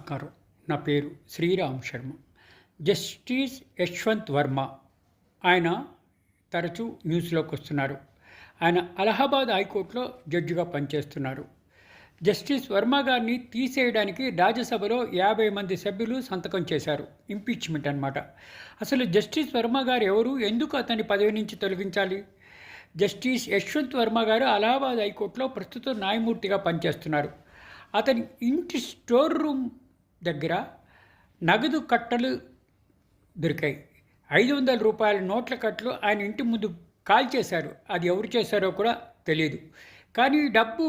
నమస్కారం. నా పేరు శ్రీరామ్ శర్మ. జస్టిస్ యశ్వంత్ వర్మ ఆయన తరచూ న్యూస్లోకి వస్తున్నారు. ఆయన అలహాబాద్ హైకోర్టులో జడ్జిగా పనిచేస్తున్నారు. జస్టిస్ వర్మ గారిని తీసేయడానికి రాజ్యసభలో 50 మంది సభ్యులు సంతకం చేశారు. ఇంపీచ్మెంట్ అన్నమాట. అసలు జస్టిస్ వర్మ గారు ఎవరు? ఎందుకు అతని పదవి నుంచి తొలగించాలి? జస్టిస్ యశ్వంత్ వర్మ గారు అలహాబాద్ హైకోర్టులో ప్రస్తుతం న్యాయమూర్తిగా పనిచేస్తున్నారు. అతని ఇంటి స్టోర్ రూమ్ దగ్గర నగదు కట్టలు దొరికాయి. 500 రూపాయల నోట్ల కట్టలు ఆయన ఇంటి ముందు కాల్చేశారు. అది ఎవరు చేశారో కూడా తెలియదు. కానీ ఈ డబ్బు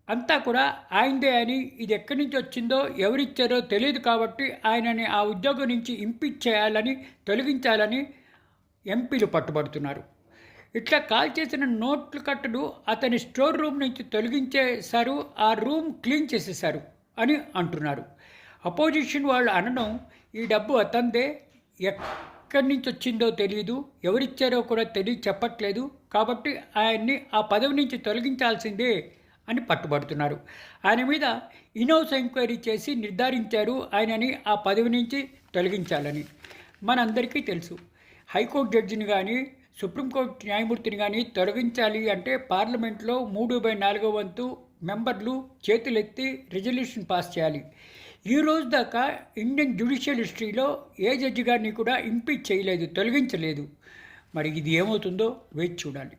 అంతా కూడా ఆయనదే అని, ఇది ఎక్కడి నుంచి వచ్చిందో ఎవరిచ్చారో తెలియదు. కాబట్టి ఆయనని ఆ ఉద్యోగం నుంచి ఇంపీచ్ చేయాలని, తొలగించాలని ఎంపీలు పట్టుబడుతున్నారు. ఇట్లా కాల్ చేసిన నోట్ల కట్టలు అతని స్టోర్ రూమ్ నుంచి తొలగించేశారు, ఆ రూమ్ క్లీన్ చేసేశారు అని అంటున్నారు. అపోజిషన్ వాళ్ళు అనడం, ఈ డబ్బు అతందే, ఎక్కడి నుంచి వచ్చిందో తెలియదు, ఎవరిచ్చారో కూడా చెప్పట్లేదు, కాబట్టి ఆయన్ని ఆ పదవి నుంచి తొలగించాల్సిందే అని పట్టుబడుతున్నారు. ఆయన మీద ఇన్హౌస్ ఎంక్వైరీ చేసి నిర్ధారించారు ఆయనని ఆ పదవి నుంచి తొలగించాలని. మనందరికీ తెలుసు, హైకోర్టు జడ్జిని కానీ సుప్రీంకోర్టు న్యాయమూర్తిని కానీ తొలగించాలి అంటే పార్లమెంట్లో 3/4 వంతు మెంబర్లు చేతులెత్తి రిజల్యూషన్ పాస్ చేయాలి. ఈ రోజు దాకా ఇండియన్ జ్యుడిషియల్ హిస్టరీలో ఏ జడ్జి గారిని కూడా ఇంపీచ్ చేయలేదు, తొలగించలేదు. మరి ఇది ఏమవుతుందో వేచి చూడాలి.